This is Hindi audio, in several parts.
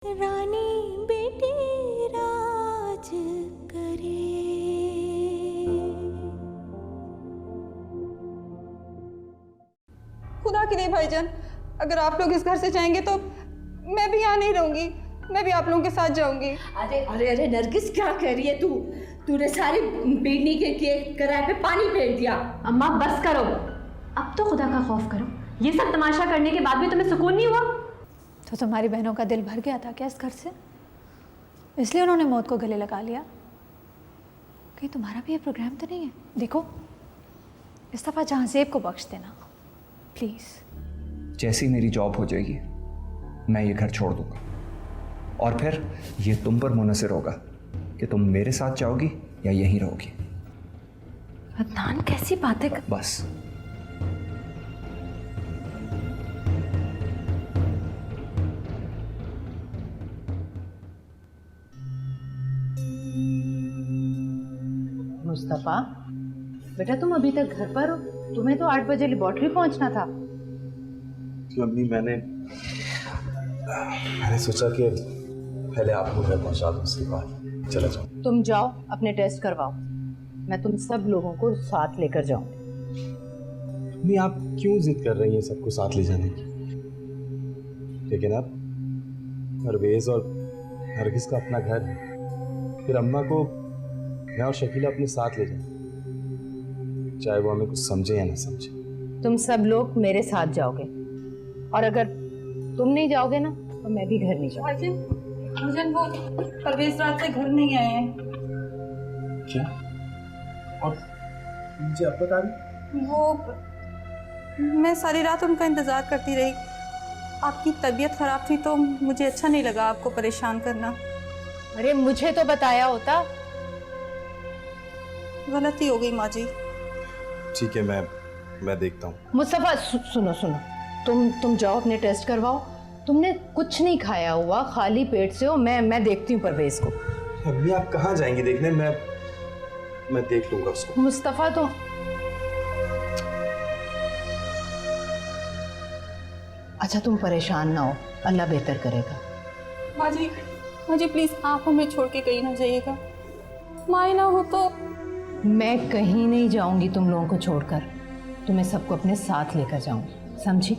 रानी बेटी राज करे। खुदा के लिए भाईजान, अगर आप लोग इस घर से जाएंगे तो मैं भी यहाँ नहीं रहूंगी, मैं भी आप लोगों के साथ जाऊंगी। अरे अरे अरे नरगिस, क्या कह रही है तू? तूने सारी बीड़ी के किराए पे पानी फेर दिया। अम्मा बस करो, अब तो खुदा का खौफ करो। ये सब तमाशा करने के बाद भी तुम्हें सुकून नहीं हुआ? तो तुम्हारी बहनों का दिल भर गया था क्या इस घर से? इसलिए उन्होंने मौत को गले लगा लिया? कहीं तुम्हारा भी ये प्रोग्राम तो नहीं है? देखो, इस दफ़ा जहांजेब को बख्श देना प्लीज़। जैसी मेरी जॉब हो जाएगी मैं ये घर छोड़ दूंगा, और फिर ये तुम पर मुनहसर होगा कि तुम मेरे साथ जाओगी या यहीं रहोगी। अदनान कैसी बातें कर... बस मुस्तफा बेटा, तुम अभी तक घर पर हो? तुम्हें तो 8 बजे लेबोरेटरी पहुंचना था। तो अम्मी, मैंने सोचा कि पहले आपको घर पहुंचा दूं, उसके बाद चला जाऊं। तुम जाओ, अपने टेस्ट करवाओ, मैं तुम सब लोगों को साथ लेकर जाऊंगी। अम्मी, आप क्यों जिद कर रही हैं सबको साथ ले जाने की? लेकिन अब परवेज और नरगिस का अपना घर है, फिर अम्मा को मैं और शकीला अपने साथ ले जाएं, चाहे वो हमें कुछ समझे या ना समझे। तुम सब लोग मेरे साथ जाओगे, और अगर तुम नहीं जाओगे ना तो मैं भी घर नहीं जाऊंगी। भाईजान, वो परवेज रात से घर नहीं आए हैं। क्या? और मुझे अब बता रही? वो मैं सारी रात उनका इंतज़ार करती रही। आपकी तबीयत ख़राब थी तो मुझे अच्छा नहीं लगा आपको परेशान करना। अरे मुझे तो बताया होता। गलती हो गई माँ जी। ठीक है, मैं देखता हूँ। मुस्तफा सुनो सुनो, तुम जाओ, अपने टेस्ट करवाओ। तुमने कुछ नहीं खाया हुआ, खाली पेट से हो। मैं देखती हूँ परवेज को। अम्मी, आप कहाँ जाएंगी देखने? मैं देख लूंगा उसको। मुस्तफा तुम अच्छा, तुम परेशान ना हो, अल्लाह बेहतर करेगा। माँ जी प्लीज़, आप हमें छोड़ के कहीं ना जाइएगा। माँ ना हो तो मैं कहीं नहीं जाऊंगी तुम लोगों को छोड़कर। तुम्हें सबको अपने साथ लेकर जाऊंगी, समझी?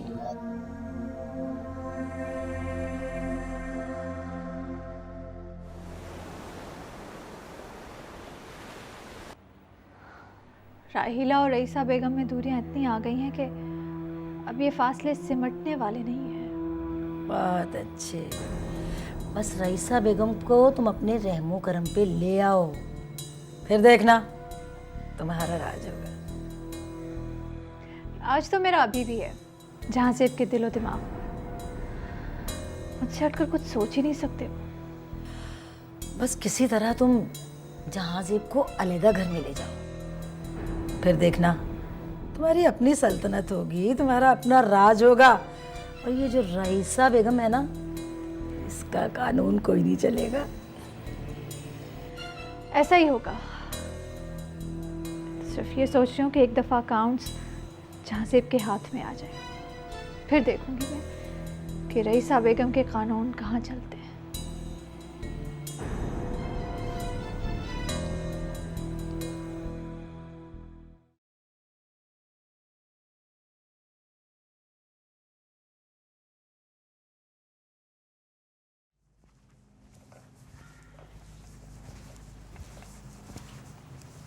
राहिला और रईसा बेगम में दूरियां इतनी आ गई हैं कि अब ये फासले सिमटने वाले नहीं हैं। बहुत अच्छे, बस रईसा बेगम को तुम अपने रहमो करम पे ले आओ, फिर देखना तुम्हारा राज होगा। आज तो मेरा अभी भी है जहांजेब के दिलो दिमाग, मुझसे हटकर कुछ सोच ही नहीं सकते। बस किसी तरह तुम जहांजेब को अलग घर में ले जाओ, फिर देखना तुम्हारी अपनी सल्तनत होगी, तुम्हारा अपना राज होगा। और ये जो रईसा बेगम है ना, इसका कानून कोई नहीं चलेगा। ऐसा ही होगा। सिर्फ ये सोच रही हूँ कि एक दफ़ा अकाउंट्स जहांजेब के हाथ में आ जाए, फिर देखूंगी मैं कि रईसा बेगम के कानून कहाँ चलते हैं।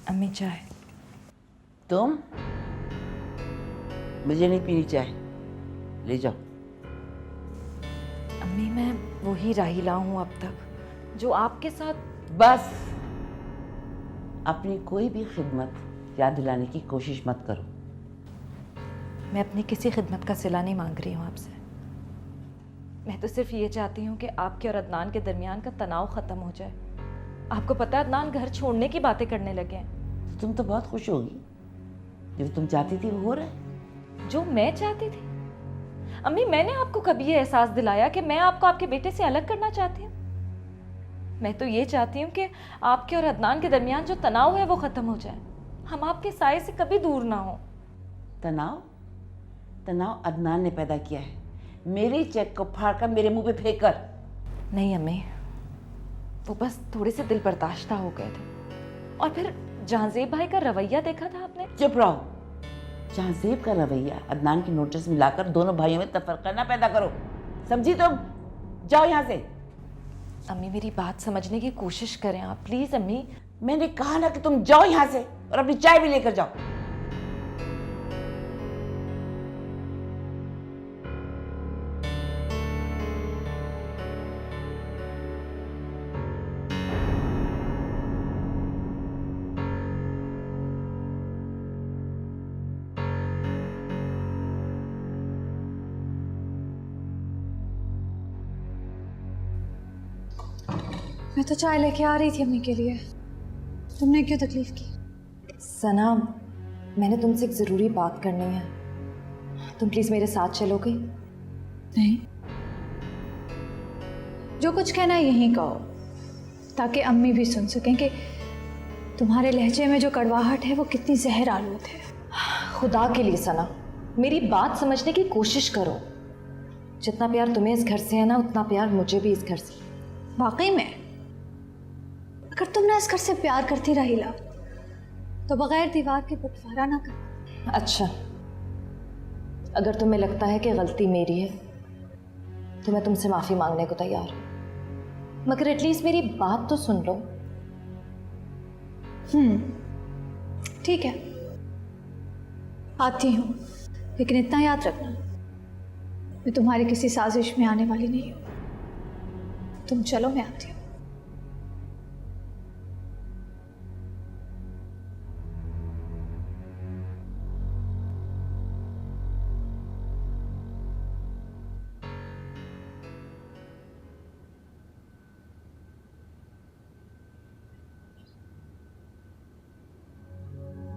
अम्मी चाय। तुम? मुझे नहीं पीनी चाय, ले जाओ। अम्मी मैं वही राहिला हूँ अब तक जो आपके साथ। बस अपनी कोई भी खिदमत याद दिलाने की कोशिश मत करो। मैं अपनी किसी खिदमत का सिला नहीं मांग रही हूँ आपसे। मैं तो सिर्फ ये चाहती हूँ कि आपके और अदनान के दरमियान का तनाव ख़त्म हो जाए। आपको पता है अदनान घर छोड़ने की बातें करने लगे हैं। तुम तो बहुत खुश होगी, जो तुम चाहती थी वो हो रहा है। जो मैं चाहती थी? अम्मी, मैंने आपको कभी ये एहसास दिलाया कि मैं आपको आपके बेटे से अलग करना चाहती हूँ? मैं तो ये चाहती हूँ कि आपके और अदनान के दरमियान जो तनाव है वो ख़त्म हो जाए, हम आपके साए से कभी दूर ना हो। तनाव अदनान ने पैदा किया है। मेरे चेक को फाड़ कर मेरे मुंह पे फेंक कर। नहीं अम्मी, वो बस थोड़े से दिल बर्दाश्ता हो गए थे। और फिर जहांजेब भाई का रवैया देखा था आपने? चुप रहो। जहांजेब का रवैया अदनान की नोटिस में लाकर दोनों भाइयों में तफरका ना पैदा करो, समझी तुम? जाओ यहाँ से। अम्मी मेरी बात समझने की कोशिश करें आप, प्लीज अम्मी। मैंने कहा ना कि तुम जाओ यहाँ से और अपनी चाय भी लेकर जाओ। मैं तो चाय लेके आ रही थी अम्मी के लिए, तुमने क्यों तकलीफ की? सना, मैंने तुमसे एक ज़रूरी बात करनी है, तुम प्लीज़ मेरे साथ चलोगे? नहीं, जो कुछ कहना है यहीं कहो, ताकि अम्मी भी सुन सकें कि तुम्हारे लहजे में जो कड़वाहट है वो कितनी जहर आलूद है। खुदा के लिए सना, मेरी बात समझने की कोशिश करो। जितना प्यार तुम्हें इस घर से है ना, उतना प्यार मुझे भी इस घर से। वाकई में अगर तुम ना इस घर से प्यार करती रहीला तो बगैर दीवार के बंटवारा ना कर। अच्छा, अगर तुम्हें लगता है कि गलती मेरी है तो मैं तुमसे माफ़ी मांगने को तैयार हूँ, मगर एटलीस्ट मेरी बात तो सुन लो। ठीक है, आती हूँ, लेकिन इतना याद रखना मैं तुम्हारी किसी साजिश में आने वाली नहीं हूँ। तुम चलो, मैं आती हूँ।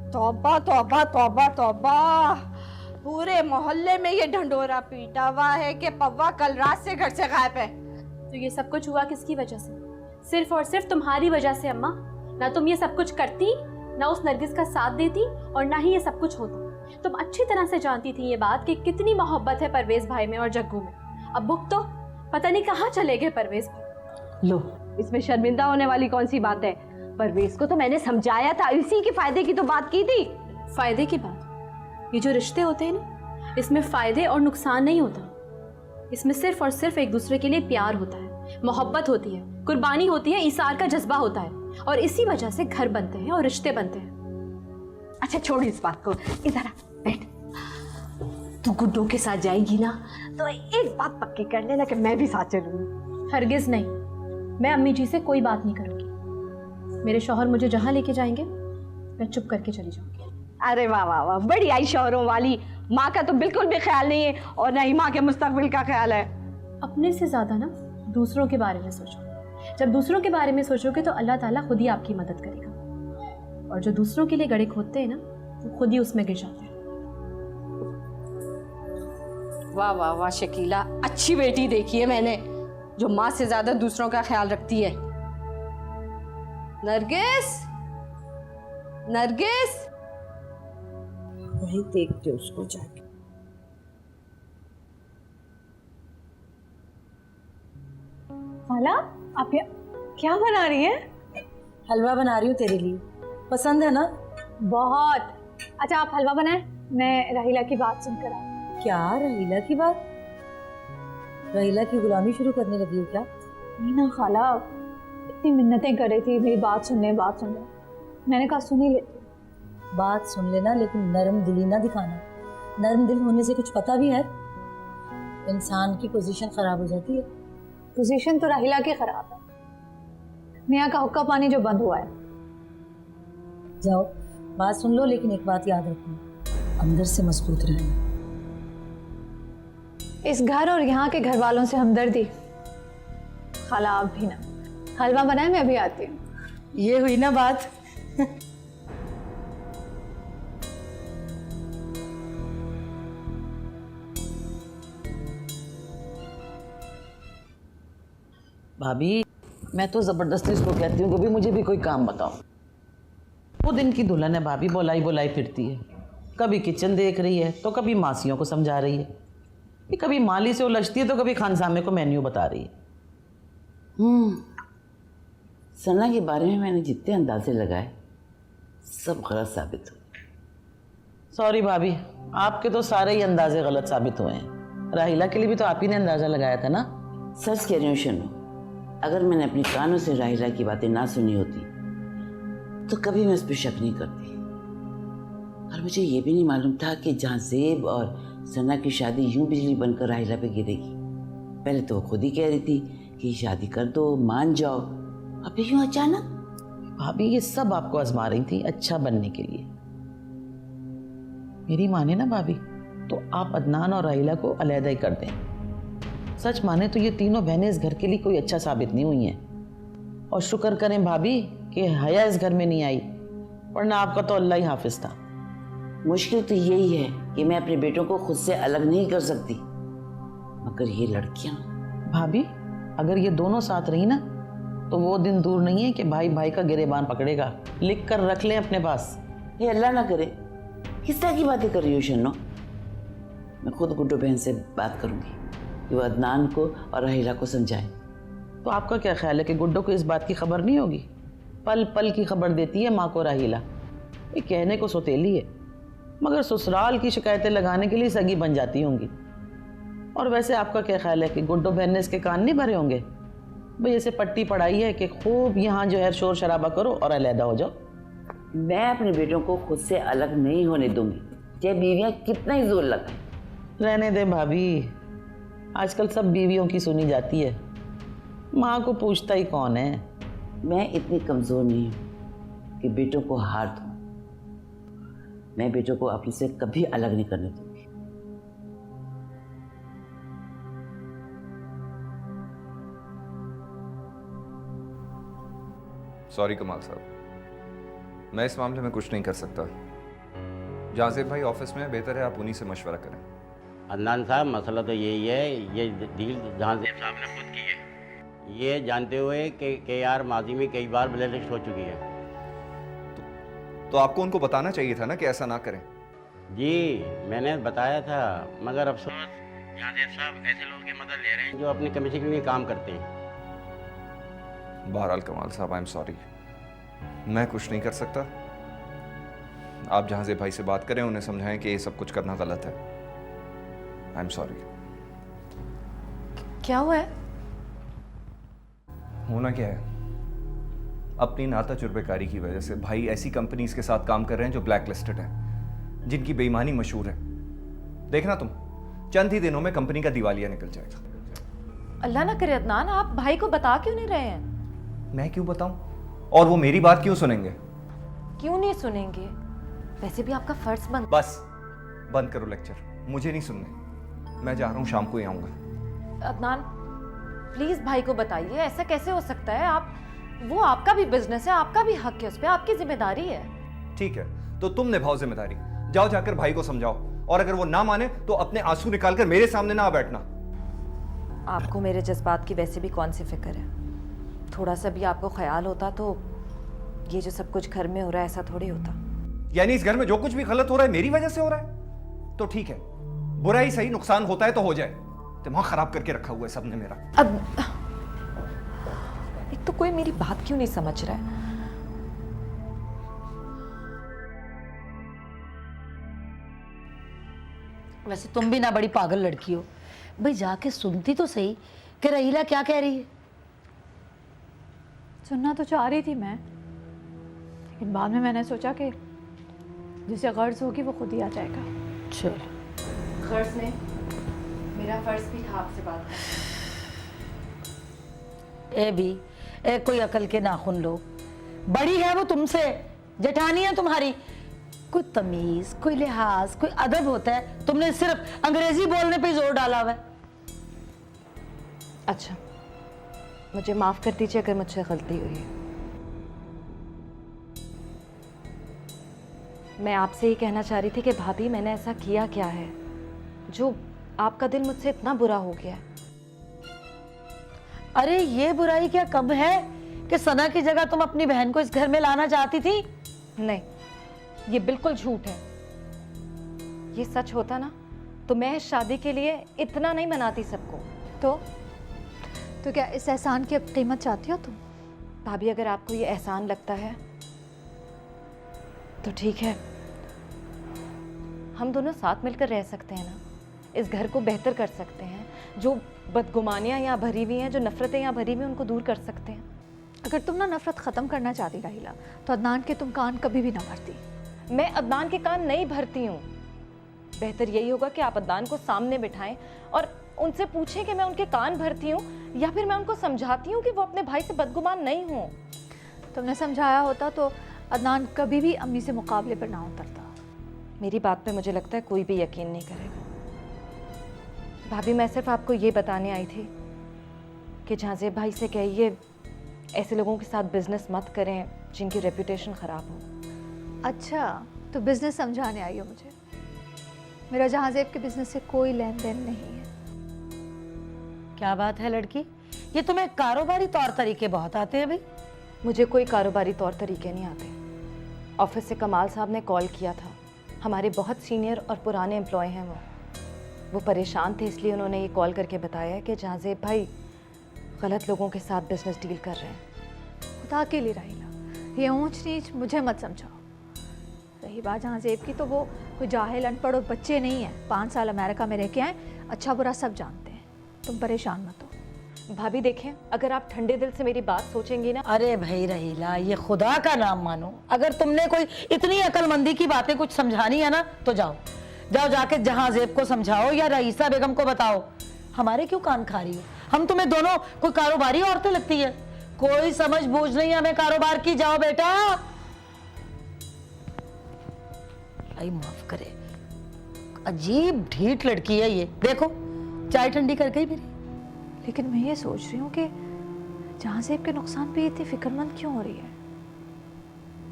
तौबा तौबा तौबा तौबा, पूरे मोहल्ले में ये ढंढोरा पीटा हुआ है कि पव्वा कल रात से घर से गायब है। तो ये सब कुछ हुआ किसकी वजह से? सिर्फ और सिर्फ तुम्हारी वजह से अम्मा। ना तुम ये सब कुछ करती, ना उस नरगिस का साथ देती, और ना ही ये सब कुछ होता। तुम अच्छी तरह से जानती थी ये बात कि कितनी मोहब्बत है परवेज भाई में और जग्गू में। अब बुक तो पता नहीं कहाँ चले गए परवेज भाई। लो, इसमें शर्मिंदा होने वाली कौन सी बात है? परवेज को तो मैंने समझाया था, इसी के फायदे की तो बात की थी। फायदे की बात? ये जो रिश्ते होते हैं ना, इसमें फायदे और नुकसान नहीं होता। इसमें सिर्फ और सिर्फ एक दूसरे के लिए प्यार होता है, मोहब्बत होती है, कुर्बानी होती है, इसार का जज्बा होता है, और इसी वजह से घर बनते हैं और रिश्ते बनते हैं। अच्छा छोड़ इस बात को, इधर आ, बैठ। तू गुड्डू के साथ जाएगी ना, तो एक बात पक्की कर लेना कि मैं भी साथ चलूंगी। हरगिज नहीं, मैं अम्मी जी से कोई बात नहीं करूंगी। मेरे शौहर मुझे जहां लेके जाएंगे मैं चुप करके चली जाऊंगी। अरे वाह वाह वाह, बड़ी आई शौहरों वाली। माँ का तो बिल्कुल भी ख्याल नहीं है, और ना ही माँ के मुस्तकबिल का ख्याल है। अपने से ज्यादा ना दूसरों के बारे में सोचो। जब दूसरों के बारे में सोचोगे तो अल्लाह ताला खुद ही आपकी मदद करेगा, और जो दूसरों के लिए गड़े खोदते हैं ना, वो खुद ही उसमें गिर जाते हैं। वाह वाह वाह शकीला, अच्छी बेटी देखी है मैंने, जो माँ से ज्यादा दूसरों का ख्याल रखती है। नरगिस, नरगिस, वही देखते उसको जाके। खाला, आप क्या बना रही हैं? हलवा बना रही हूँ तेरे लिए, पसंद है ना? बहुत। अच्छा आप हलवा बनाएं, मैं राहिला की बात सुनकर आई। क्या राहिला की बात? राहिला की गुलामी शुरू करने लगी हो क्या? नहीं ना खाला, इतनी मिन्नतें कर रही थी मेरी बात सुनने। मैंने कहा सुन ही लेती। बात सुन लेना, लेकिन नरम दिली ना दिखाना। नरम दिल होने से कुछ पता भी है, इंसान की पोजीशन खराब हो जाती है। पोजीशन तो राहिला की खराब है, मियाँ का हुक्का पानी जो बंद हुआ है। जाओ बात सुन लो, लेकिन एक बात याद रखना, अंदर से मजबूत रहना। इस घर और यहाँ के घर वालों से हमदर्दी। खाला आप भी ना, हलवा बनाए, मैं अभी आती हूँ। ये हुई ना बात। भाभी, मैं तो जबरदस्ती उसको कहती हूँ कभी मुझे भी कोई काम बताओ। वो दिन की दुल्हन है भाभी, बोलाई बोलाई फिरती है। कभी किचन देख रही है, तो कभी मासियों को समझा रही है, कभी माली से उलझती है, तो कभी खानसामे को मेन्यू बता रही है। सना के बारे में मैंने जितने अंदाजे लगाए सब गलत साबित हुए। सॉरी भाभी, आपके तो सारे ही अंदाजे गलत साबित हुए हैं। राहिला के लिए भी तो आप ही ने अंदाजा लगाया था ना। सच कह रही हूँ शन्नू, अगर मैंने अपने कानों से राहिला की बातें ना सुनी होती तो कभी मैं उस पर शक नहीं करती। और मुझे ये भी नहीं मालूम था कि जहाँ ज़ेब और सना की शादी यूं बिजली बनकर राहिला पे गिरेगी। पहले तो वो खुद ही कह रही थी कि शादी कर दो, मान जाओ, अब यूं अचानक। भाभी ये सब आपको आजमा रही थी अच्छा बनने के लिए। मेरी माने ना भाभी तो आप अदनान और राहिला को अलहदा ही कर दें। सच माने तो ये तीनों बहनें इस घर के लिए कोई अच्छा साबित नहीं हुई हैं। और शुक्र करें भाभी कि हया इस घर में नहीं आई, वरना आपका तो अल्लाह ही हाफिज था। मुश्किल तो यही है कि मैं अपने बेटों को खुद से अलग नहीं कर सकती, मगर ये लड़कियां। भाभी अगर ये दोनों साथ रही ना तो वो दिन दूर नहीं है कि भाई भाई का गिरेबान पकड़ेगा। लिख कर रख लें अपने पास। ये अल्लाह ना करे। किस तरह की बातें कर रही हो शन्नो? मैं खुद गुड्डू बहन से बात करूंगी कि वो अदनान को और राहिला को समझाए। तो आपका क्या ख्याल है कि गुड्डू को इस बात की खबर नहीं होगी? पल पल की खबर देती है माँ को राहिला। ये कहने को सौतेली है, मगर ससुराल की शिकायतें लगाने के लिए सगी बन जाती होंगी। और वैसे आपका क्या ख्याल है कि गुड्डू बहन ने इसके कान नहीं भरे होंगे? भाई ऐसे पट्टी पड़ाई है कि खूब यहाँ जो है शोर शराबा करो और अलहदा हो जाओ। मैं अपने बेटों को खुद से अलग नहीं होने दूंगी, चाहे बीवियाँ कितना ही जोर लगाए। रहने दे भाभी, आजकल सब बीवियों की सुनी जाती है, माँ को पूछता ही कौन है। मैं इतनी कमज़ोर नहीं हूँ कि बेटों को हार दूँ। मैं बेटों को अपने से कभी अलग नहीं करने दूंगी। सॉरी कमाल साहब, मैं इस मामले में कुछ नहीं कर सकता। जाज़ेब भाई ऑफिस में, बेहतर है आप उन्हीं से मशवरा करें। अदनान साहब, मसला तो यही है, ये डील जाज़ेब साहब ने खुद की है, ये जानते हुए कि यार माजी में कई बार ब्लैक लिस्ट हो चुकी है। तो आपको उनको बताना चाहिए था ना कि ऐसा ना करें। जी मैंने बताया था, मगर अफसोस जाज़ेब साहब ऐसे लोगों की मदद ले रहे हैं जो अपनी कमीशन के लिए काम करते हैं। बहरहाल कमाल साहब, आई एम सॉरी, मैं कुछ नहीं कर सकता। आप जाज़ेब भाई से बात करें, उन्हें समझाएं कि ये सब कुछ करना गलत है। I am sorry. क्या हुआ है? होना क्या है, अपनी नातजुर्बेकारी की वजह से भाई ऐसी कंपनीज के साथ काम कर रहे हैं जो ब्लैक लिस्टेड हैं, जिनकी बेईमानी मशहूर है। देखना तुम, चंद ही दिनों में कंपनी का दिवालिया निकल जाएगा। अल्लाह ना करे अदनान, आप भाई को बता क्यों नहीं रहे हैं? मैं क्यों बताऊं, और वो मेरी बात क्यों सुनेंगे? क्यों नहीं सुनेंगे? वैसे भी आपका फर्ज बंद। बस बंद करो लेक्चर, मुझे नहीं सुनने। मैं जा रहा हूं, शाम को ही आऊंगा। अदनान प्लीज भाई को बताइए, ऐसा कैसे हो सकता है? आप, वो आपका भी बिजनेस है, आपका भी हक है उस पर, आपकी जिम्मेदारी है। ठीक है, तो तुम निभाओ जिम्मेदारी, जाओ जाकर भाई को समझाओ, और अगर वो ना माने तो अपने आंसू निकालकर मेरे सामने ना बैठना। आपको मेरे जज्बात की वैसे भी कौन सी फिक्र है? थोड़ा सा भी आपको ख्याल होता तो ये जो सब कुछ घर में हो रहा है ऐसा थोड़ी होता। यानी इस घर में जो कुछ भी गलत हो रहा है मेरी वजह से हो रहा है? तो ठीक है, बुरा ही सही, नुकसान होता है तो हो जाए। दिमाग खराब करके रखा हुआ है सबने मेरा। अब एक तो कोई मेरी बात क्यों नहीं समझ रहा है? वैसे तुम भी ना बड़ी पागल लड़की हो भाई, जाके सुनती तो सही कि रहीला क्या कह रही है। सुनना तो चाह रही थी मैं, लेकिन बाद में मैंने सोचा कि जिसे गर्ज होगी वो खुद ही आ जाएगा। चलो गर्ज ने मेरा फर्ज भी था आपसे बात करना। ए कोई अकल के नाखून लो, बड़ी है वो तुमसे, जेठानी है तुम्हारी, कोई तमीज, कोई लिहाज, कोई अदब होता है? तुमने सिर्फ अंग्रेजी बोलने पे जोर डाला हुआ है। अच्छा, मुझे माफ कर दीजिए अगर मुझसे गलती हुई है। मैं आपसे ही कहना चाह रही थी कि भाभी मैंने ऐसा किया क्या है जो आपका दिल मुझसे इतना बुरा हो गया है? अरे ये बुराई क्या कब है कि सना की जगह तुम अपनी बहन को इस घर में लाना चाहती थी? नहीं, ये बिल्कुल झूठ है। ये सच होता ना तो मैं इस शादी के लिए इतना नहीं मनाती सबको। तो तो क्या इस एहसान की अब कीमत चाहती हो तुम? भाभी अगर आपको ये एहसान लगता है तो ठीक है, हम दोनों साथ मिलकर रह सकते हैं ना, इस घर को बेहतर कर सकते हैं, जो बदगुमानियाँ यहाँ भरी हुई हैं, जो नफ़रतें यहाँ भरी हुई हैं, उनको दूर कर सकते हैं। अगर तुम ना नफरत ख़त्म करना चाहती राहिला तो अदनान के तुम कान कभी भी ना भरती। मैं अदनान के कान नहीं भरती हूँ। बेहतर यही होगा कि आप अदनान को सामने बिठाएं और उनसे पूछें कि मैं उनके कान भरती हूँ या फिर मैं उनको समझाती हूँ कि वो अपने भाई से बदगुमान नहीं हूँ। तुमने समझाया होता तो अदनान कभी भी अम्मी से मुकाबले पर ना उतरता। मेरी बात पे मुझे लगता है कोई भी यकीन नहीं करेगा। भाभी मैं सिर्फ आपको ये बताने आई थी कि झांजेब भाई से कहिए ऐसे लोगों के साथ बिजनेस मत करें जिनकी रेपुटेशन ख़राब हो। अच्छा, तो बिजनेस समझाने आई हो मुझे? मेरा जहाज़ेब के बिजनेस से कोई लेन देन नहीं है। क्या बात है लड़की, ये तुम्हें कारोबारी तौर तरीके बहुत आते हैं भाई। मुझे कोई कारोबारी तौर तरीके नहीं आते। ऑफिस से कमाल साहब ने कॉल किया था, हमारे बहुत सीनियर और पुराने एम्प्लॉय हैं वो परेशान थे, इसलिए उन्होंने ये कॉल करके बताया कि जहाज़ेब भाई गलत लोगों के साथ बिजनेस डील कर रहे हैं। खुदा के लिए राहिला, ये ऊंच नीच मुझे मत समझाओ। रही बात जहाज़ेब की, तो वो कोई जाहिल अनपढ़ और बच्चे नहीं हैं। 5 साल अमेरिका में रह के आए, अच्छा बुरा सब जानते हैं। तुम परेशान मत हो। भाभी देखें, अगर आप ठंडे दिल से मेरी बात सोचेंगी ना। अरे भाई रहीला, ये खुदा का नाम मानो, अगर तुमने कोई इतनी अक्लमंदी की बातें कुछ समझानी है ना तो जाओ जाके जहाज़ेब को समझाओ या रईसा बेगम को बताओ। हमारे क्यों कान खा रही हो? हम तुम्हें दोनों कोई कारोबारी औरतें लगती है? कोई समझ बूझ नहीं हमें कारोबार की। जाओ बेटा। आई माफ करे, अजीब ढीठ लड़की है ये। देखो चाय ठंडी कर गई मेरी। लेकिन मैं ये सोच रही हूँ कि जहाज़ेब के नुकसान पे इतनी फिक्रमंद क्यों हो रही है?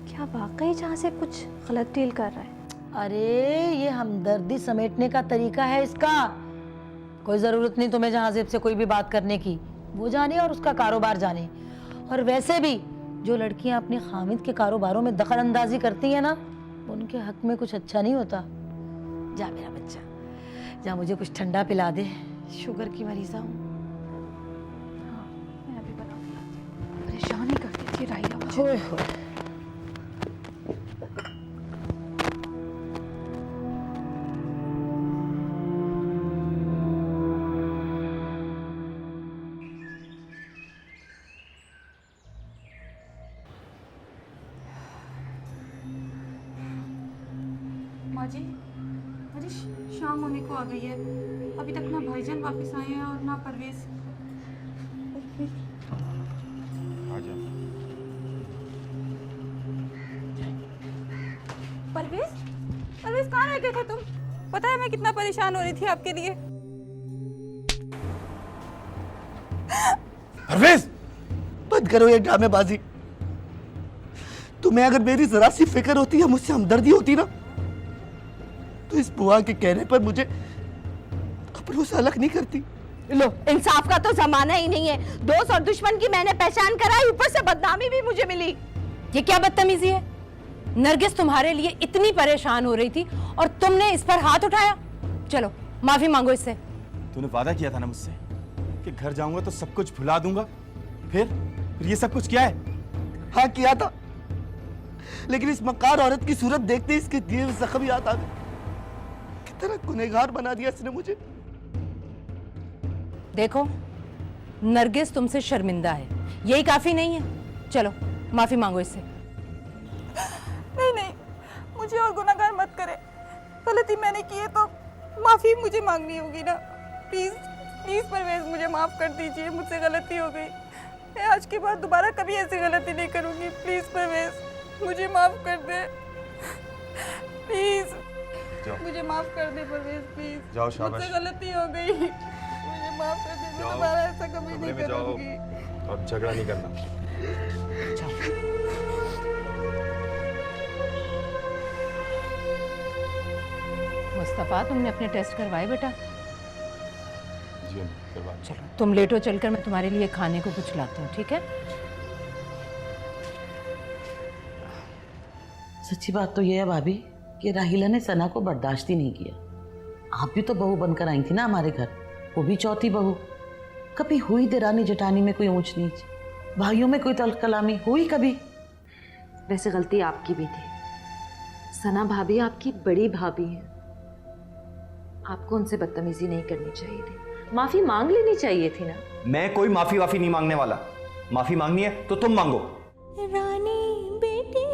क्या वाकई जहाज़ेब कुछ गलत डील कर रहा है? अरे ये हमदर्दी समेटने का तरीका है इसका। कोई ज़रूरत नहीं तुम्हें जहाज़ेब से कोई भी बात करने की, वो जाने और उसका कारोबार जाने। और वैसे भी जो लड़कियां अपने खामिद के कारोबारों में दखल अंदाजी करती हैं ना, उनके हक में कुछ अच्छा नहीं होता। जा मेरा बच्चा, जा मुझे कुछ ठंडा पिला दे, शुगर की मरीज़ा हूँ। मैं अभी बना परेशान ही करती थी राहिला मुझे। होए होए। माँ जी, अरे शाम होने को आ गई है, अभी तक ना भाईजान वापस आए हैं और ना परवेज। परवेज कहाँ रह गए थे तुम? पता है मैं कितना परेशान हो रही थी आपके लिए। परवेज, बंद करो ये ड्रामेबाजी। तुम्हें अगर मेरी जरा सी फिक्र होती है, मुझसे हमदर्दी होती ना, तो इस बुआ के कहने पर मुझे अपनों से अलग नहीं करती। लो, इंसाफ का तो जमाना ही नहीं है। दोस्त और दुश्मन की मैंने पहचान कराई, ऊपर से बदनामी भी मुझे मिली। ये क्या बदतमीजी है? नरगिस तुम्हारे लिए इतनी परेशान हो रही थी और तुमने इस पर हाथ उठाया। चलो माफी मांगो इससे। तूने वादा किया था ना मुझसे कि घर जाऊंगा तो सब कुछ भुला दूंगा। फिर ये सब कुछ क्या है? हाँ किया था, लेकिन इस मकार औरत की सूरत देखते ही इसके दिए हुए जख्म याद आ गए। कितना गुनहगार बना दिया इसने मुझे। देखो, नरगिस तुमसे शर्मिंदा है, यही काफी नहीं है। चलो माफी मांगो इससे। नहीं नहीं, मुझे और गुनाहगार मत करे। गलती मैंने की है तो माफी मुझे मांगनी होगी ना। प्लीज प्लीज परवेज, मुझे माफ कर दीजिए, मुझसे गलती हो गई। मैं आज के बाद दोबारा कभी ऐसी गलती नहीं करूंगी। प्लीज परवेज, मुझे माफ कर दे प्लीज। मुझे माफ कर दे परवेज, प्लीज। जाओ, शाबाश। मुझसे गलती हो गई, मुझे माफ कर दे। मैं दोबारा ऐसा कभी नहीं करूंगी। अब झगड़ा नहीं करना। मुस्तफा, तुमने अपने टेस्ट करवाए बेटा? जी करवा। चलो तुम लेटो, चलकर मैं तुम्हारे लिए खाने को कुछ लाती हूँ, ठीक है? सच्ची बात तो यह है भाभी कि राहिला ने सना को बर्दाश्त ही नहीं किया। आप भी तो बहू बनकर आई थी ना हमारे घर, वो भी चौथी बहू। कभी हुई देरानी जेठानी में कोई ऊंच नीच, भाइयों में कोई तलकलामी हुई कभी? वैसे गलती आपकी भी थी। सना भाभी आपकी बड़ी भाभी है, आपको उनसे बदतमीजी नहीं करनी चाहिए थी, माफी मांग लेनी चाहिए थी ना। मैं कोई माफी वाफी नहीं मांगने वाला। माफी मांगनी है तो तुम मांगो। रानी बेटी